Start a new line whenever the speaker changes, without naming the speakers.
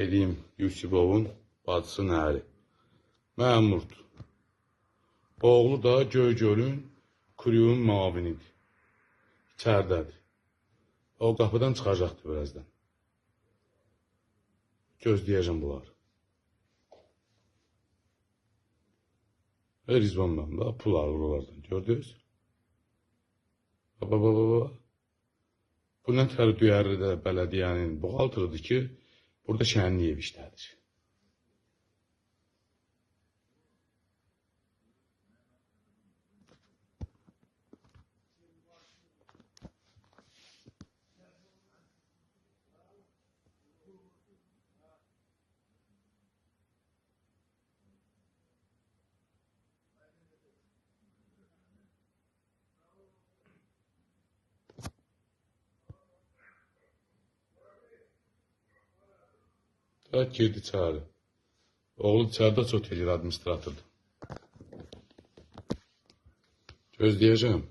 Edim Yusubovun bacısı Nəri. Məmurdur. Oğlu da Göygölün Kuriyun mavinidir. İçərdədir. O qapıdan çıxacaqdır birazdan. Gözləyəcəm bunlar. Rizvan məmdə pul alır onlardan. Gördünüz? Baba. Bu nə tər Düyərlidə bələdiyyənin buğaltırıdır ki, burada Şənliyev işlədir. Evet, girdi içəri. Oğlu içəridə çox edir administratordur. Gözləyəcəm.